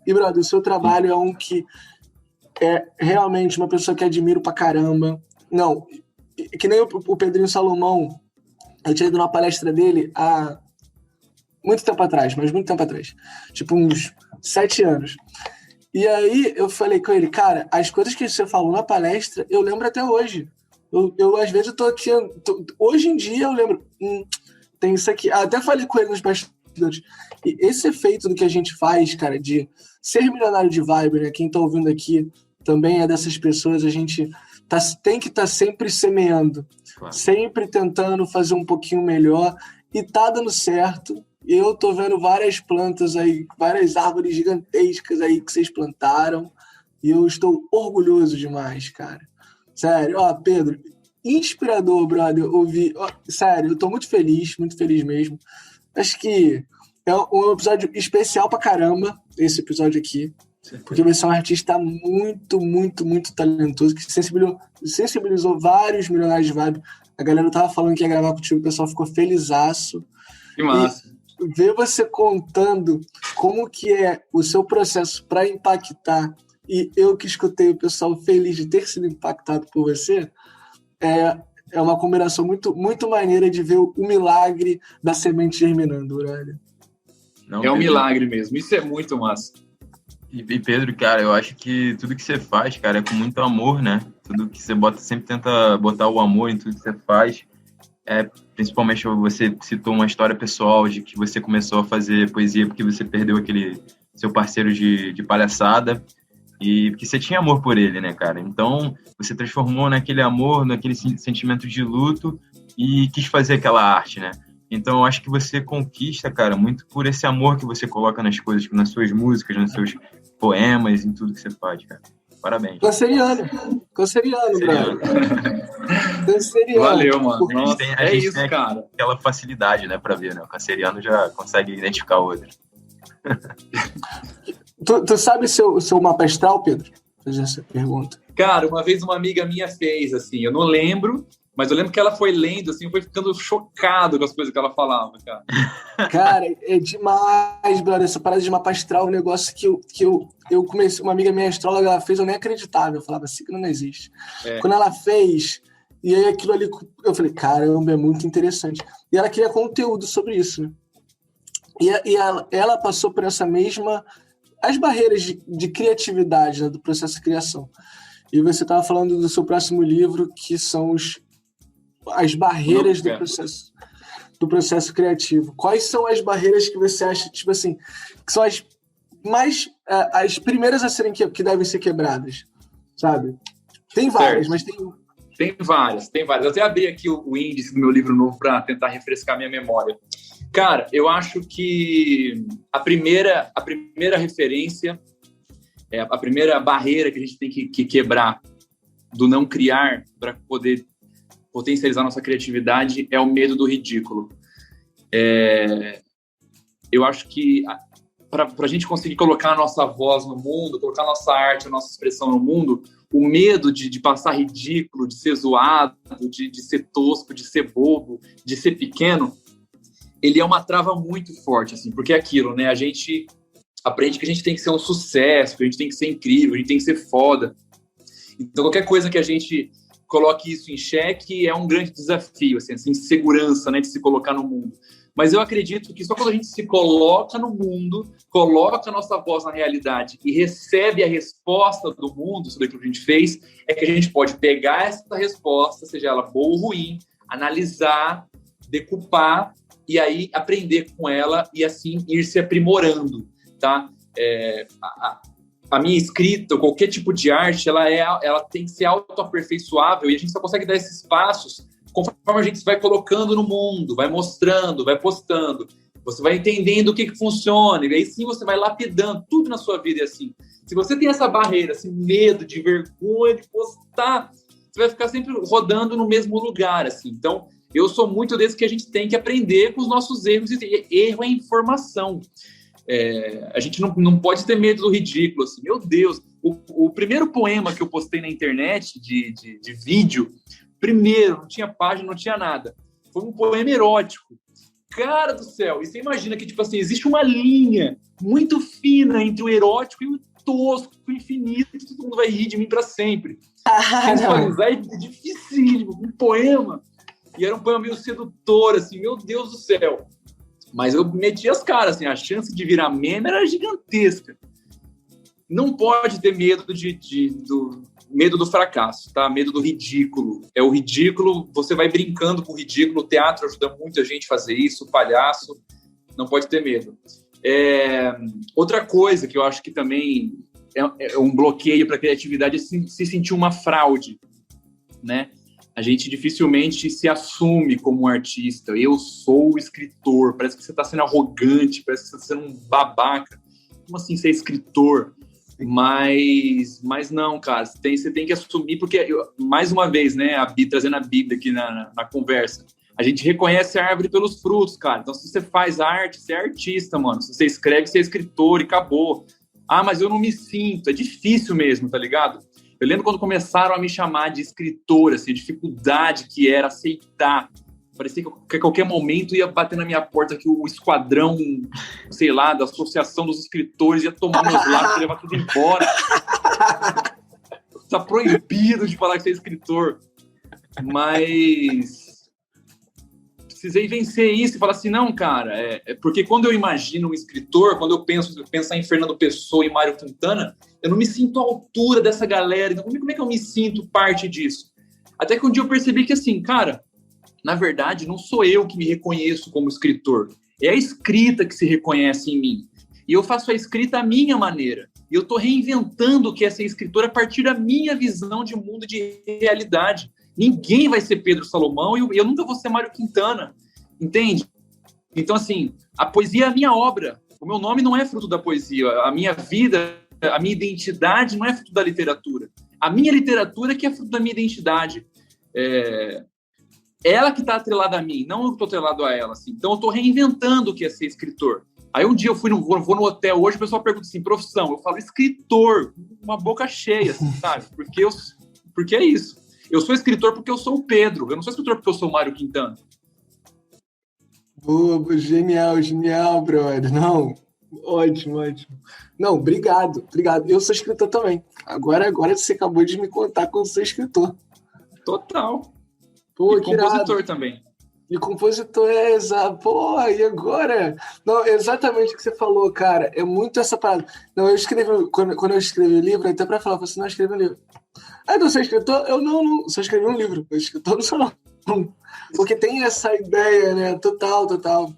E, brother, o seu trabalho é um que é realmente uma pessoa que admiro pra caramba. Não, que nem o Pedrinho Salomão, eu tinha ido numa palestra dele há muito tempo atrás, tipo uns 7 anos. E aí eu falei com ele, cara, as coisas que você falou na palestra, eu lembro até hoje. Eu às vezes eu tô aqui, hoje em dia eu lembro, tem isso aqui. Até falei com ele nos bastidores. E esse efeito do que a gente faz, cara, de ser milionário de vibe, né? Quem tá ouvindo aqui também é dessas pessoas, a gente tem que estar sempre semeando, claro, sempre tentando fazer um pouquinho melhor, e tá dando certo. Eu tô vendo várias plantas aí, várias árvores gigantescas aí que vocês plantaram, e eu estou orgulhoso demais, cara. Sério, ó, Pedro, inspirador, brother, ouvir. Ó, sério, eu tô muito feliz mesmo. Acho que é um episódio especial pra caramba, esse episódio aqui. Porque você é um artista muito, muito, muito talentoso, que sensibilizou vários milionários de vibe. A galera tava falando que ia gravar contigo, o pessoal ficou felizaço. Que massa. E ver você contando como que é o seu processo para impactar, e eu que escutei o pessoal feliz de ter sido impactado por você, é uma combinação muito, muito maneira de ver o milagre da semente germinando, brother. É um milagre mesmo, isso é muito massa. E Pedro, cara, eu acho que tudo que você faz, cara, é com muito amor, né? Tudo que você bota, sempre tenta botar o amor em tudo que você faz. Principalmente você citou uma história pessoal de que você começou a fazer poesia porque você perdeu aquele seu parceiro de palhaçada e que você tinha amor por ele, né, cara? Então, você transformou naquele amor, naquele sentimento de luto e quis fazer aquela arte, né? Então, eu acho que você conquista, cara, muito por esse amor que você coloca nas coisas, nas suas músicas, nos seus poemas, em tudo que você faz, cara. Parabéns. Canceriano, brother. Canceriano. Valeu, mano. Nossa, a gente isso, tem cara. Aquela facilidade, né, pra ver, né? O canceriano já consegue identificar outro. Tu sabe seu mapa astral, Pedro? Fazer essa pergunta. Cara, uma vez uma amiga minha fez, assim, eu não lembro, mas eu lembro que ela foi lendo, assim, foi ficando chocado com as coisas que ela falava, cara. Cara, é demais, brother. Essa parada de mapa astral é um negócio que eu comecei. Uma amiga minha astróloga, ela fez, eu nem acreditava. Eu falava assim, que não existe. Quando ela fez, e aí aquilo ali, eu falei, caramba, é muito interessante. E ela queria conteúdo sobre isso, né? E ela passou por essa mesma... As barreiras de criatividade, né, do processo de criação. E você estava falando do seu próximo livro, que são as barreiras do processo criativo. Quais são as barreiras que você acha, tipo assim, que são as primeiras a serem que devem ser quebradas, sabe? Tem várias, mas tem... Tem várias. Eu até abri aqui o índice do meu livro novo para tentar refrescar minha memória. Cara, eu acho que a primeira referência, a primeira barreira que a gente tem que quebrar do não criar para poder potencializar nossa criatividade é o medo do ridículo. Eu acho que para a gente conseguir colocar a nossa voz no mundo, colocar a nossa arte, a nossa expressão no mundo, o medo de passar ridículo, de ser zoado, de ser tosco, de ser bobo, de ser pequeno, ele é uma trava muito forte, assim, porque é aquilo, né? A gente aprende que a gente tem que ser um sucesso, que a gente tem que ser incrível, a gente tem que ser foda. Então, qualquer coisa que a gente coloque isso em xeque é um grande desafio, assim, essa insegurança, né, de se colocar no mundo. Mas eu acredito que só quando a gente se coloca no mundo, coloca a nossa voz na realidade e recebe a resposta do mundo sobre aquilo que a gente fez, é que a gente pode pegar essa resposta, seja ela boa ou ruim, analisar, decupar e aí aprender com ela e assim ir se aprimorando, tá? A minha escrita, qualquer tipo de arte, ela tem que ser autoaperfeiçoável e a gente só consegue dar esses passos conforme a gente vai colocando no mundo, vai mostrando, vai postando, você vai entendendo o que funciona, e aí sim você vai lapidando tudo na sua vida. É assim, se você tem essa barreira, esse medo de vergonha de postar, você vai ficar sempre rodando no mesmo lugar, assim. Então, eu sou muito desse que a gente tem que aprender com os nossos erros, e erro é informação. A gente não pode ter medo do ridículo, assim. Meu Deus, o primeiro poema que eu postei na internet de vídeo, primeiro, não tinha página, não tinha nada, foi um poema erótico. Cara do céu, e você imagina que, tipo assim, existe uma linha muito fina entre o erótico e o tosco, o infinito, que todo mundo vai rir de mim pra sempre. Visualizar é dificílimo, um poema, e era um poema meio sedutor, assim, meu Deus do céu. Mas eu meti as caras, assim, a chance de virar meme era gigantesca. Não pode ter medo medo do fracasso, tá? Medo do ridículo. É o ridículo, você vai brincando com o ridículo, o teatro ajuda muito a gente a fazer isso, o palhaço, não pode ter medo. Outra coisa que eu acho que também é um bloqueio para a criatividade é se sentir uma fraude, né? A gente dificilmente se assume como um artista. Eu sou o escritor. Parece que você está sendo arrogante, parece que você está sendo um babaca. Como assim ser escritor? Mas não, cara. Você tem que assumir, porque, mais uma vez, né, trazendo a Bíblia aqui na conversa, a gente reconhece a árvore pelos frutos, cara. Então, se você faz arte, você é artista, mano. Se você escreve, você é escritor e acabou. Ah, mas eu não me sinto. É difícil mesmo, tá ligado? Eu lembro quando começaram a me chamar de escritor, assim, a dificuldade que era aceitar. Parecia que a qualquer momento ia bater na minha porta que o esquadrão, sei lá, da Associação dos Escritores ia tomar meus lápis e levar tudo embora. Tá proibido de falar que você é escritor. Mas precisei vencer isso e falar assim, não, cara, porque quando eu imagino um escritor, quando eu pensar em Fernando Pessoa e Mário Quintana, eu não me sinto à altura dessa galera. Então, como é que eu me sinto parte disso? Até que um dia eu percebi que, assim, cara, na verdade, não sou eu que me reconheço como escritor. É a escrita que se reconhece em mim. E eu faço a escrita à minha maneira. E eu estou reinventando o que é ser escritor a partir da minha visão de mundo, de realidade. Ninguém vai ser Pedro Salomão e eu nunca vou ser Mário Quintana. Entende? Então, assim, a poesia é a minha obra. O meu nome não é fruto da poesia. A minha vida, a minha identidade não é fruto da literatura. A minha literatura que é fruto da minha identidade. Ela que está atrelada a mim, não eu que estou atrelado a ela. Assim. Então, eu estou reinventando o que é ser escritor. Aí, um dia eu vou no hotel hoje, o pessoal pergunta assim, profissão. Eu falo escritor, uma boca cheia, assim, sabe? Porque é isso. Eu sou escritor porque eu sou o Pedro. Eu não sou escritor porque eu sou o Mário Quintana. Boa, genial, brother. Não, ótimo. Não, obrigado. Eu sou escritor também. Agora você acabou de me contar que eu sou escritor. Total. Pô, e compositor também. E compositor, exato. Pô, e agora? Não, exatamente o que você falou, cara. É muito essa parada. Não, eu escrevi, quando eu escrevi o livro, até pra falar, você não escreve um livro. Ah, então você é escritor? Eu não, só escrevi um livro. Eu escritor não sou não. Porque tem essa ideia, né? Total.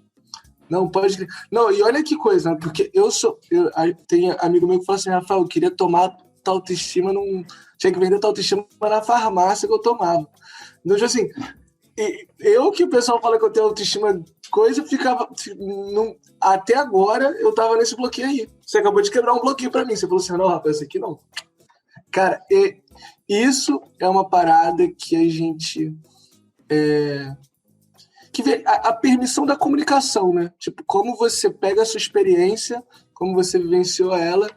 Não, pode... Não, e olha que coisa, né? Porque tem amigo meu que fala assim, Rafael, eu queria tomar tua autoestima tinha que vender tua autoestima na farmácia que eu tomava. Então, assim, eu que o pessoal fala que eu tenho autoestima coisa, ficava... Até agora, eu tava nesse bloqueio aí. Você acabou de quebrar um bloqueio pra mim. Você falou assim, não, Rafael, esse aqui não. Cara, isso é uma parada que a gente... que vê a permissão da comunicação, né? Tipo, como você pega a sua experiência, como você vivenciou ela,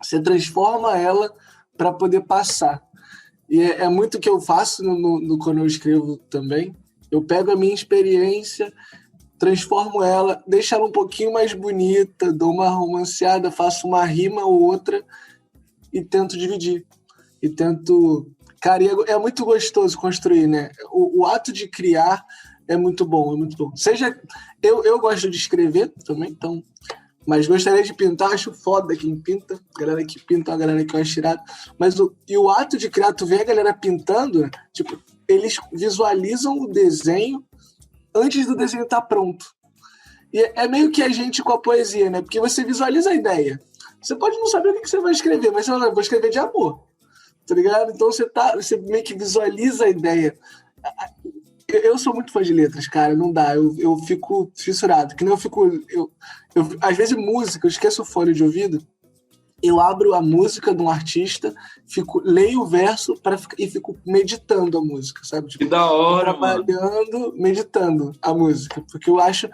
você transforma ela para poder passar. E é muito o que eu faço quando eu escrevo também. Eu pego a minha experiência, transformo ela, deixo ela um pouquinho mais bonita, dou uma romanceada, faço uma rima ou outra e tento dividir. E tento... Cara, é muito gostoso construir, né? O ato de criar é muito bom, é muito bom. Seja... Eu gosto de escrever também, então... Mas gostaria de pintar, acho foda quem pinta. A galera que pinta é uma galera que eu acho irado. Mas o ato de criar, tu vê a galera pintando, tipo, eles visualizam o desenho antes do desenho estar pronto. E é meio que a gente com a poesia, né? Porque você visualiza a ideia. Você pode não saber o que você vai escrever, mas você fala, vou escrever de amor. Tá ligado? Então você meio que visualiza a ideia. Eu sou muito fã de letras, cara, não dá, eu fico fissurado, que nem eu às vezes música, eu esqueço o fone de ouvido, eu abro a música de um artista, leio o verso e fico meditando a música, sabe? Tipo, que da hora, trabalhando, mano. Meditando a música, porque eu acho,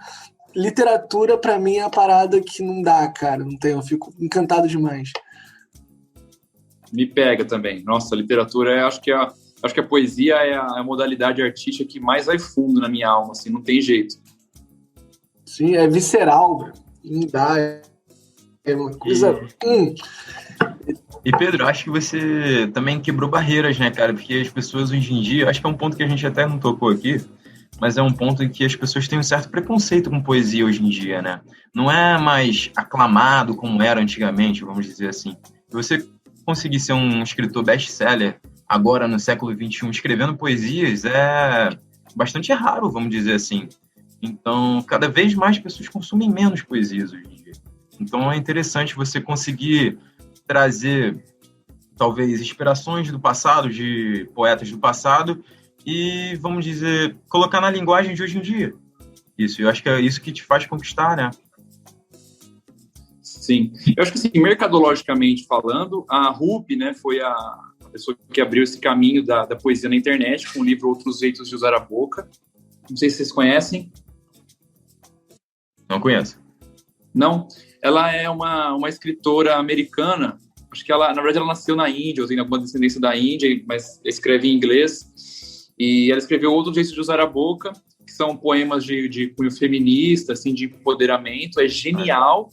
literatura pra mim é a parada que não dá, cara, não tem, eu fico encantado demais. Me pega também, nossa, a literatura, acho que a poesia é a modalidade artística que mais vai fundo na minha alma, assim, não tem jeito. Sim, é visceral, bro. Não dá, é uma coisa... E Pedro, acho que você também quebrou barreiras, né, cara? Porque as pessoas hoje em dia, acho que é um ponto que a gente até não tocou aqui, mas é um ponto em que as pessoas têm um certo preconceito com poesia hoje em dia, né? Não é mais aclamado como era antigamente, vamos dizer assim. Se você conseguir ser um escritor best-seller agora no século XXI escrevendo poesias é bastante raro, vamos dizer assim. Então, cada vez mais pessoas consumem menos poesias hoje em dia. Então, é interessante você conseguir trazer, talvez, inspirações do passado, de poetas do passado, e, vamos dizer, colocar na linguagem de hoje em dia. Isso, eu acho que é isso que te faz conquistar, né? Sim. Eu acho que, assim, mercadologicamente falando, a Rupi, né, foi a pessoa que abriu esse caminho da poesia na internet, com o livro Outros Jeitos de Usar a Boca. Não sei se vocês conhecem. Não conheço. Não? Ela é uma escritora americana. Acho que ela, na verdade, ela nasceu na Índia, ou tem alguma descendência da Índia, mas escreve em inglês. E ela escreveu Outros Jeitos de Usar a Boca, que são poemas de cunho feminista, assim, de empoderamento. É genial.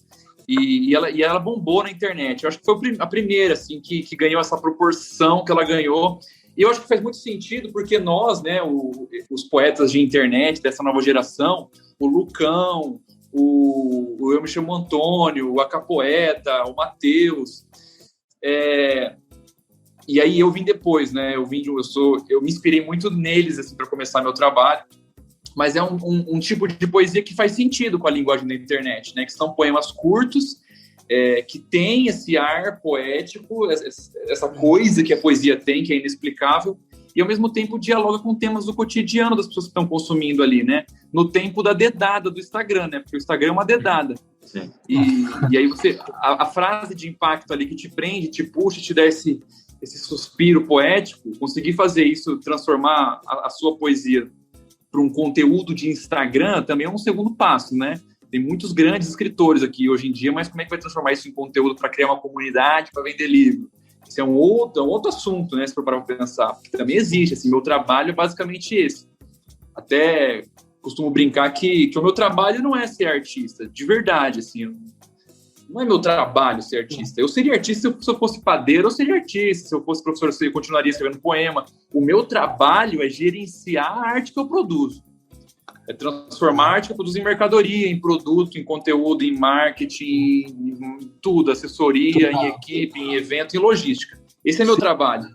E ela bombou na internet. Eu acho que foi a primeira, assim, que ganhou essa proporção que ela ganhou. E eu acho que faz muito sentido, porque nós, né, os poetas de internet dessa nova geração, o Lucão, Eu Me Chamo Antônio, o Acapoeta, o Matheus, e aí eu vim depois, né? Eu me inspirei muito neles, assim, para começar meu trabalho. Mas é um tipo de poesia que faz sentido com a linguagem da internet, né? Que são poemas curtos, que tem esse ar poético, essa coisa que a poesia tem, que é inexplicável, e ao mesmo tempo dialoga com temas do cotidiano das pessoas que estão consumindo ali, né? No tempo da dedada do Instagram, né? Porque o Instagram é uma dedada. Sim. E aí a frase de impacto ali que te prende, te puxa, te dá esse suspiro poético, conseguir fazer isso, transformar a sua poesia para um conteúdo de Instagram também é um segundo passo, né? Tem muitos grandes escritores aqui hoje em dia, mas como é que vai transformar isso em conteúdo para criar uma comunidade, para vender livro? Esse é um outro assunto, né? Se for parar para pensar. Que também existe, assim, meu trabalho é basicamente esse. Até costumo brincar que o meu trabalho não é ser artista, de verdade, assim. Não é meu trabalho ser artista. Eu seria artista se eu fosse padeiro, eu seria artista. Se eu fosse professor, eu continuaria escrevendo poema. O meu trabalho é gerenciar a arte que eu produzo. É transformar a arte que eu produzo em mercadoria, em produto, em conteúdo, em marketing, em tudo, assessoria, em equipe, em evento, em logística. Esse é meu trabalho.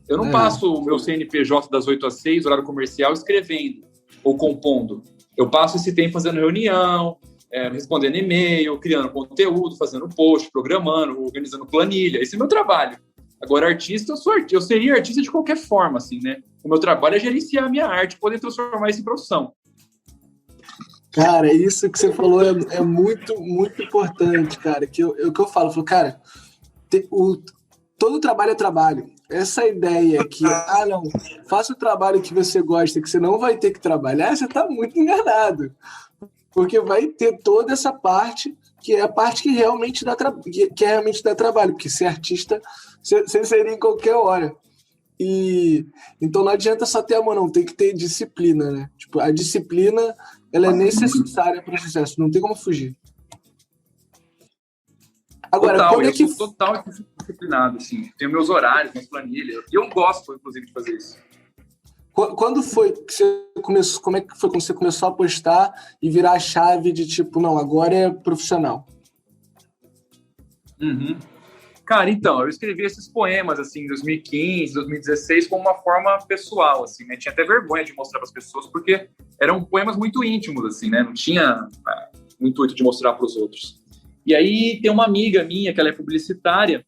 Eu não passo o meu CNPJ das 8 às 6, horário comercial, escrevendo ou compondo. Eu passo esse tempo fazendo reunião, respondendo e-mail, criando conteúdo, fazendo post, programando, organizando planilha. Esse é meu trabalho. Agora, artista, eu seria artista de qualquer forma, assim, né? O meu trabalho é gerenciar a minha arte, poder transformar isso em profissão. Cara, isso que você falou é muito, muito importante, cara. Que eu falo, cara, todo trabalho é trabalho. Essa ideia que, não, faça o trabalho que você gosta, que você não vai ter que trabalhar, você tá muito enganado. Porque vai ter toda essa parte que é a parte que realmente que realmente dá trabalho, porque ser artista você seria em qualquer hora. E então não adianta só ter amor, não, tem que ter disciplina, né? Tipo, a disciplina ela é necessária para o sucesso, não tem como fugir. Agora, Total, quando é que eu sou total disciplinado, assim. Tenho meus horários, minhas planilhas. E eu gosto, inclusive, de fazer isso. Quando foi que você começou? Como é que foi quando você começou a postar e virar a chave de tipo, não, agora é profissional? Uhum. Cara, então, eu escrevi esses poemas, assim, em 2015, 2016, como uma forma pessoal, assim, né? Tinha até vergonha de mostrar para as pessoas, porque eram poemas muito íntimos, assim, né? Não tinha o intuito de mostrar para os outros. E aí tem uma amiga minha, que ela é publicitária,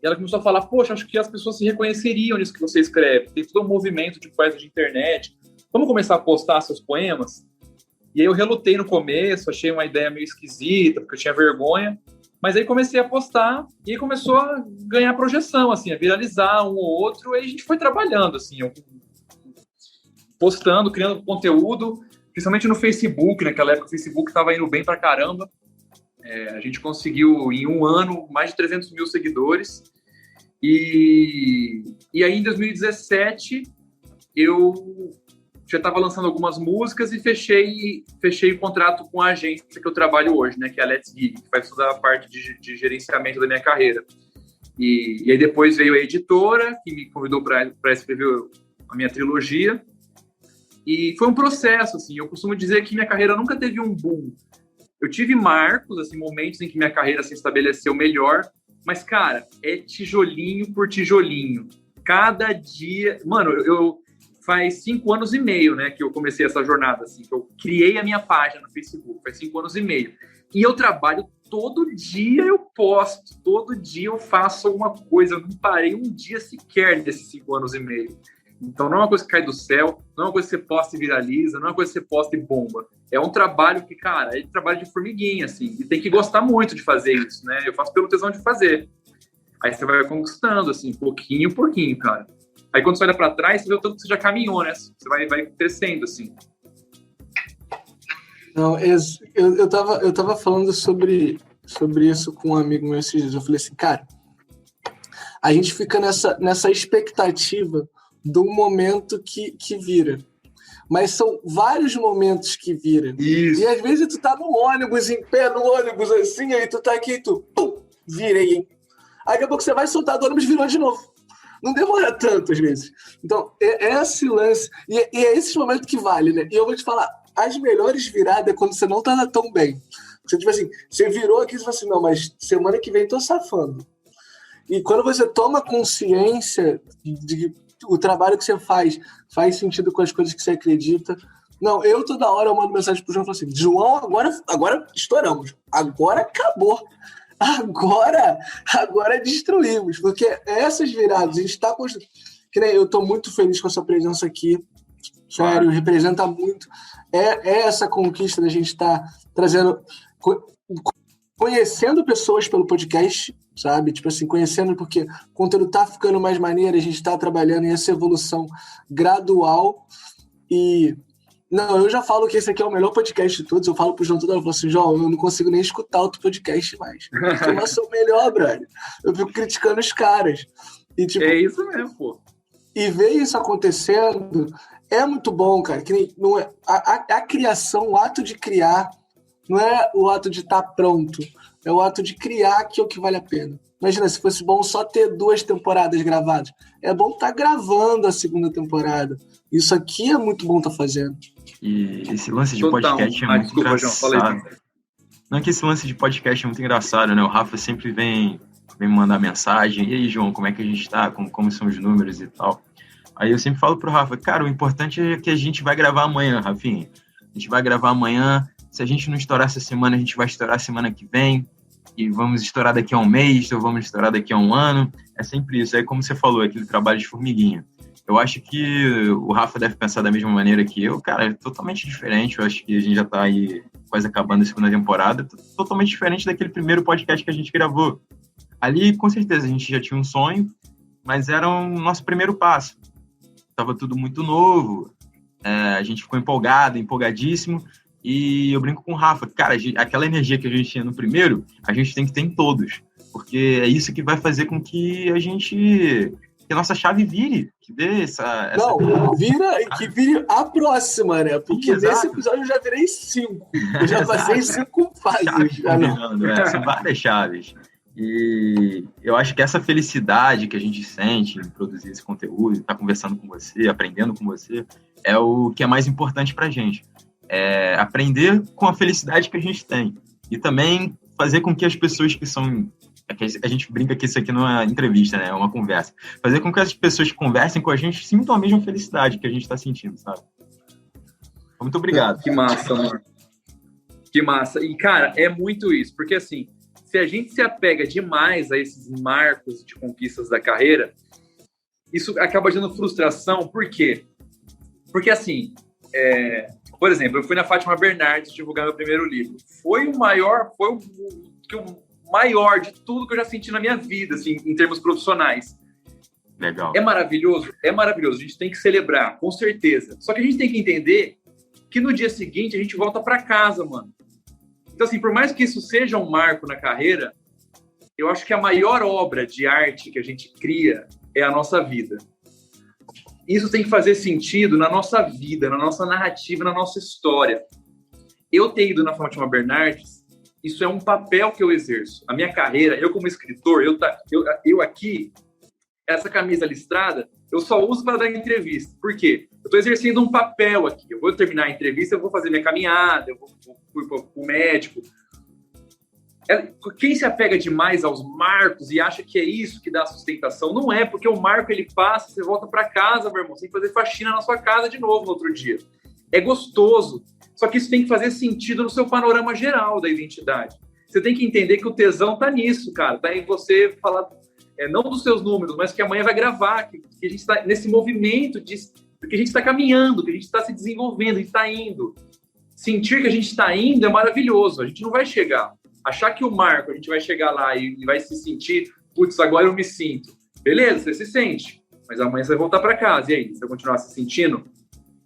e ela começou a falar, poxa, acho que as pessoas se reconheceriam nisso que você escreve. Tem todo um movimento de poetas de internet. Vamos começar a postar seus poemas? E aí eu relutei no começo, achei uma ideia meio esquisita, porque eu tinha vergonha. Mas aí comecei a postar e aí começou a ganhar projeção, assim, a viralizar um ou outro. E aí a gente foi trabalhando, assim, postando, criando conteúdo, principalmente no Facebook. Naquela época o Facebook estava indo bem pra caramba. A gente conseguiu, em um ano, mais de 300 mil seguidores. E aí, em 2017, eu já estava lançando algumas músicas e fechei o contrato com a agência que eu trabalho hoje, né, que é a Let's Gig, que faz toda a parte de gerenciamento da minha carreira. E aí depois veio a editora, que me convidou para escrever a minha trilogia. E foi um processo, assim. Eu costumo dizer que minha carreira nunca teve um boom. Eu tive marcos, assim, momentos em que minha carreira se estabeleceu melhor, mas, cara, é tijolinho por tijolinho. Cada dia... Mano, faz 5 anos e meio, né, que eu comecei essa jornada, assim, que eu criei a minha página no Facebook, faz 5 anos e meio. E eu trabalho todo dia, eu posto, todo dia eu faço alguma coisa, eu não parei um dia sequer nesses 5 anos e meio. Então não é uma coisa que cai do céu, não é uma coisa que você posta e viraliza, não é uma coisa que você posta e bomba. É um trabalho que, cara, é trabalho de formiguinha, assim, e tem que gostar muito de fazer isso, né? Eu faço pelo tesão de fazer. Aí você vai conquistando, assim, pouquinho por pouquinho, cara. Aí quando você olha pra trás, você vê o tanto que você já caminhou, né? Você vai crescendo, assim. Não, eu tava falando sobre isso com um amigo meu esses dias. Eu falei assim, cara, a gente fica nessa expectativa de um momento que vira. Mas são vários momentos que viram. Isso. E às vezes tu tá no ônibus, em pé no ônibus, assim, aí tu tá aqui e tu, pum, virei, hein? Aí daqui a pouco você vai soltar do ônibus e virou de novo. Não demora tanto, às vezes. Então, é esse lance. E é esse momento que vale, né? E eu vou te falar, as melhores viradas é quando você não tá tão bem. Você, tipo assim, você virou aqui e fala assim, não, mas semana que vem tô safando. E quando você toma consciência de que o trabalho que você faz sentido com as coisas que você acredita. Não, eu toda hora eu mando mensagem pro João e falo assim, João, agora estouramos. Agora acabou. Agora destruímos. Porque essas viradas, a gente tá construindo. Que nem eu tô muito feliz com a sua presença aqui. Sério, representa muito. É essa conquista da gente estar trazendo... Conhecendo pessoas pelo podcast, sabe? Tipo assim, conhecendo porque o conteúdo tá ficando mais maneiro, a gente tá trabalhando em essa evolução gradual e... Não, eu já falo que esse aqui é o melhor podcast de todos, eu falo pro João toda hora, eu falo assim, João, eu não consigo nem escutar outro podcast mais. Eu não sou o melhor, brother. Eu fico criticando os caras. E, tipo, é isso mesmo, pô. E ver isso acontecendo é muito bom, cara. Que não é, a criação, o ato de criar, não é o ato de estar pronto, é o ato de criar que é o que vale a pena. Imagina, se fosse bom só ter 2 temporadas gravadas. É bom estar gravando a 2ª temporada. Isso aqui é muito bom estar fazendo. E esse lance de podcast é muito engraçado. João, fala aí. Não, que esse lance de podcast é muito engraçado, né? O Rafa sempre vem me mandar mensagem. E aí, João, como é que a gente tá? Como são os números e tal? Aí eu sempre falo pro Rafa, cara, o importante é que a gente vai gravar amanhã, Rafinha. A gente vai gravar amanhã. Se a gente não estourar essa semana, a gente vai estourar semana que vem. E vamos estourar daqui a um mês, ou vamos estourar daqui a um ano. É sempre isso. Aí, como você falou, aquele trabalho de formiguinha. Eu acho que o Rafa deve pensar da mesma maneira que eu. Cara, é totalmente diferente. Eu acho que a gente já tá aí quase acabando a 2ª temporada. Totalmente diferente daquele primeiro podcast que a gente gravou. Ali, com certeza, a gente já tinha um sonho, mas era o nosso primeiro passo. Tava tudo muito novo. A gente ficou empolgadíssimo. E eu brinco com o Rafa, cara, aquela energia que a gente tinha no primeiro, a gente tem que ter em todos. Porque é isso que vai fazer com que que a nossa chave vire, que dê essa... Não, que vire a próxima, né? Porque nesse episódio eu já virei 5. Eu já passei 5 fases. São várias chaves. E eu acho que essa felicidade que a gente sente em produzir esse conteúdo, estar conversando com você, aprendendo com você, é o que é mais importante pra gente. É aprender com a felicidade que a gente tem. E também fazer com que as pessoas que são... A gente brinca que isso aqui não é entrevista, né? É uma conversa. Fazer com que as pessoas que conversem com a gente sintam a mesma felicidade que a gente está sentindo, sabe? Muito obrigado. Que massa, mano. Que massa. E, cara, é muito isso. Porque, assim, se a gente se apega demais a esses marcos de conquistas da carreira, isso acaba gerando frustração. Por quê? Porque, assim, por exemplo, eu fui na Fátima Bernardes divulgar meu primeiro livro. Foi o maior de tudo que eu já senti na minha vida, assim, em termos profissionais. Legal. É maravilhoso? É maravilhoso. A gente tem que celebrar, com certeza. Só que a gente tem que entender que no dia seguinte a gente volta para casa, mano. Então, assim, por mais que isso seja um marco na carreira, eu acho que a maior obra de arte que a gente cria é a nossa vida. Isso tem que fazer sentido na nossa vida, na nossa narrativa, na nossa história. Eu ter ido na Fátima Bernardes, isso é um papel que eu exerço. A minha carreira, eu como escritor, eu aqui, essa camisa listrada, eu só uso para dar entrevista. Por quê? Eu estou exercendo um papel aqui. Eu vou terminar a entrevista, eu vou fazer minha caminhada, eu vou para o médico. Quem se apega demais aos marcos e acha que é isso que dá sustentação, não é, porque o marco ele passa, você volta para casa, meu irmão, você tem que fazer faxina na sua casa de novo no outro dia. É gostoso. Só que isso tem que fazer sentido no seu panorama geral da identidade. Você tem que entender que o tesão tá nisso, cara. Tá em você falar, não dos seus números, mas que amanhã vai gravar, que a gente está nesse movimento, que a gente está caminhando, que a gente está se desenvolvendo, a gente está indo. Sentir que a gente está indo é maravilhoso. A gente não vai chegar. Achar que o marco, a gente vai chegar lá e vai se sentir, putz, agora eu me sinto. Beleza, você se sente. Mas amanhã você vai voltar para casa. E aí, você vai continuar se sentindo?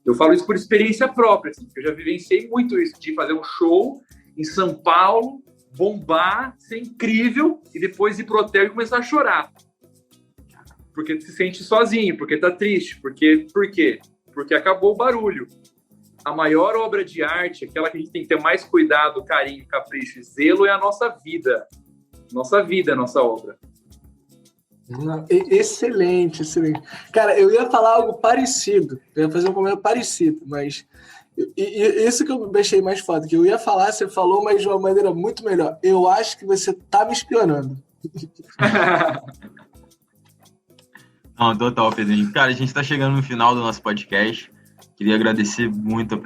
Eu falo isso por experiência própria, assim, porque eu já vivenciei muito isso, de fazer um show em São Paulo, bombar, ser incrível, e depois ir pro hotel e começar a chorar. Porque se sente sozinho, porque tá triste. Por quê? Porque acabou o barulho. A maior obra de arte, aquela que a gente tem que ter mais cuidado, carinho, capricho e zelo, é a nossa vida. Nossa vida é a nossa obra. Excelente, excelente. Cara, eu ia falar algo parecido, eu ia fazer um comentário parecido, mas isso que eu deixei mais foda, que eu ia falar, você falou, mas de uma maneira muito melhor. Eu acho que você tá me espionando. Não, total, Pedrinho. Cara, a gente tá chegando no final do nosso podcast. Queria agradecer muito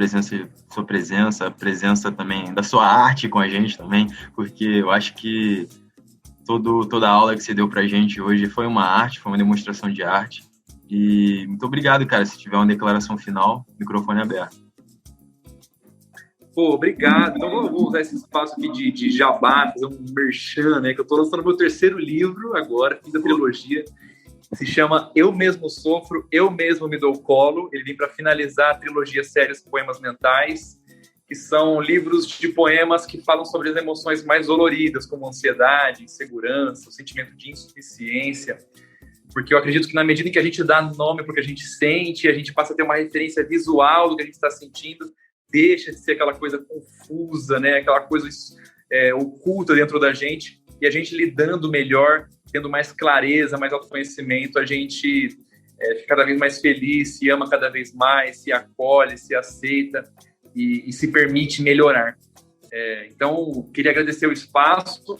sua presença, a presença também da sua arte com a gente também, porque eu acho que toda a aula que você deu pra gente hoje foi uma arte, foi uma demonstração de arte. E muito obrigado, cara. Se tiver uma declaração final, microfone aberto. Pô, obrigado. Então vou usar esse espaço aqui de jabá, fazer um merchan, né? Que eu tô lançando meu terceiro livro agora, fim da trilogia. Se chama Eu Mesmo Sofro, Eu Mesmo Me Dou Colo. Ele vem para finalizar a trilogia Sérios Poemas Mentais, que são livros de poemas que falam sobre as emoções mais doloridas, como ansiedade, insegurança, o sentimento de insuficiência. Porque eu acredito que na medida em que a gente dá nome para o que a gente sente, a gente passa a ter uma referência visual do que a gente está sentindo, deixa de ser aquela coisa confusa, né? Aquela coisa oculta dentro da gente, e a gente lidando melhor, tendo mais clareza, mais autoconhecimento, a gente fica cada vez mais feliz, se ama cada vez mais, se acolhe, se aceita e se permite melhorar. Então, queria agradecer o espaço.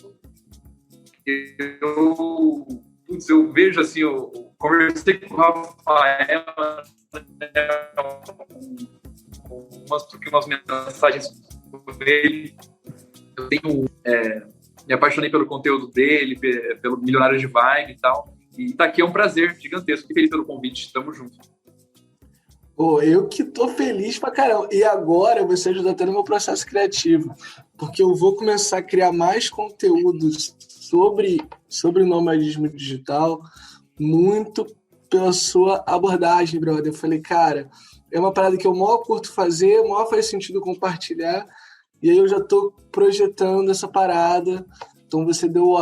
Eu vejo assim, eu conversei com o Rafael, umas mensagens sobre ele. Eu me apaixonei pelo conteúdo dele, pelo Milionários de Vibe e tal. E tá aqui é um prazer gigantesco. Fiquei feliz pelo convite. Tamo junto. Pô, eu que tô feliz pra caramba. E agora você ajuda até no meu processo criativo. Porque eu vou começar a criar mais conteúdos sobre nomadismo digital, muito pela sua abordagem, brother. Eu falei, cara, é uma parada que eu maior curto fazer, maior faz sentido compartilhar, e aí eu já tô projetando essa parada. Então você deu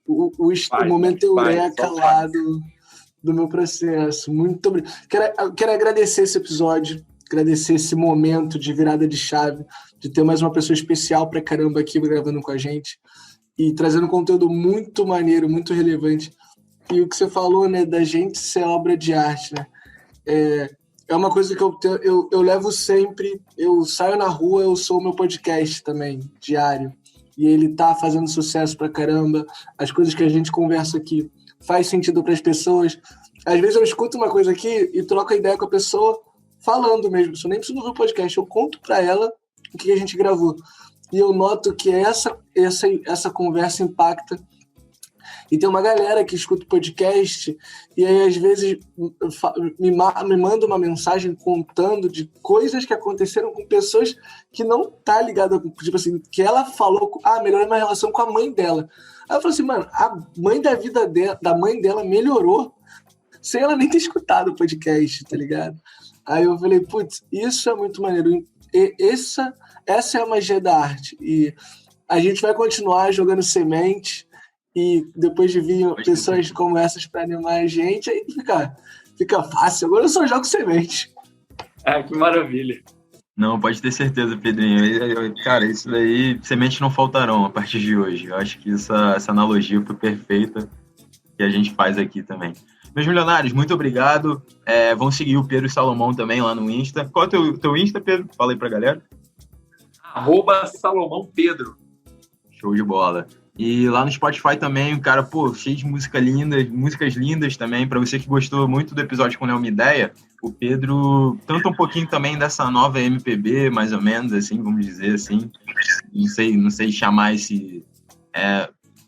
o momento eureka lá do meu processo. Muito obrigado. Quero agradecer esse episódio, agradecer esse momento de virada de chave, de ter mais uma pessoa especial pra caramba aqui gravando com a gente e trazendo conteúdo muito maneiro, muito relevante. E o que você falou, né, da gente ser obra de arte, né? É uma coisa que eu levo sempre. Eu saio na rua, eu sou o meu podcast também, diário. E ele tá fazendo sucesso pra caramba. As coisas que a gente conversa aqui faz sentido para as pessoas. Às vezes eu escuto uma coisa aqui e troco a ideia com a pessoa falando mesmo. Eu nem preciso ouvir o podcast, eu conto para ela o que a gente gravou. E eu noto que essa conversa impacta. E tem uma galera que escuta o podcast e aí às vezes me manda uma mensagem contando de coisas que aconteceram com pessoas que não tá ligada, tipo assim, que ela falou, melhorou uma relação com a mãe dela. Aí eu falei assim, mano, a mãe da vida da mãe dela melhorou sem ela nem ter escutado o podcast, tá ligado? Aí eu falei, putz, isso é muito maneiro. Essa é a magia da arte. E a gente vai continuar jogando semente. E depois de vir pessoas como essas para animar a gente, aí fica fácil. Agora eu só jogo semente. Que maravilha. Não, pode ter certeza, Pedrinho. Cara, isso daí, sementes não faltarão a partir de hoje. Eu acho que essa analogia foi perfeita que a gente faz aqui também. Meus milionários, muito obrigado. Vão seguir o Pedro Salomão também lá no Insta. Qual é o teu Insta, Pedro? Fala aí pra galera. @SalomãoPedro. Show de bola. E lá no Spotify também, cara, cheio de músicas lindas também. Para você que gostou muito do episódio com o Léo Mideia, o Pedro canta um pouquinho também dessa nova MPB, mais ou menos, assim, vamos dizer assim. Não sei chamar esse...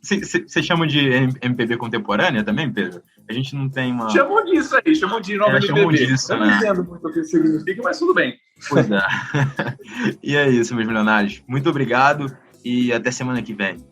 Você chama de MPB contemporânea também, Pedro? A gente não tem uma... Chamam disso aí, chamam de nova MPB. Chamam disso, eu não entendo muito o que significa, mas tudo bem. Pois é. E é isso, meus milionários. Muito obrigado e até semana que vem.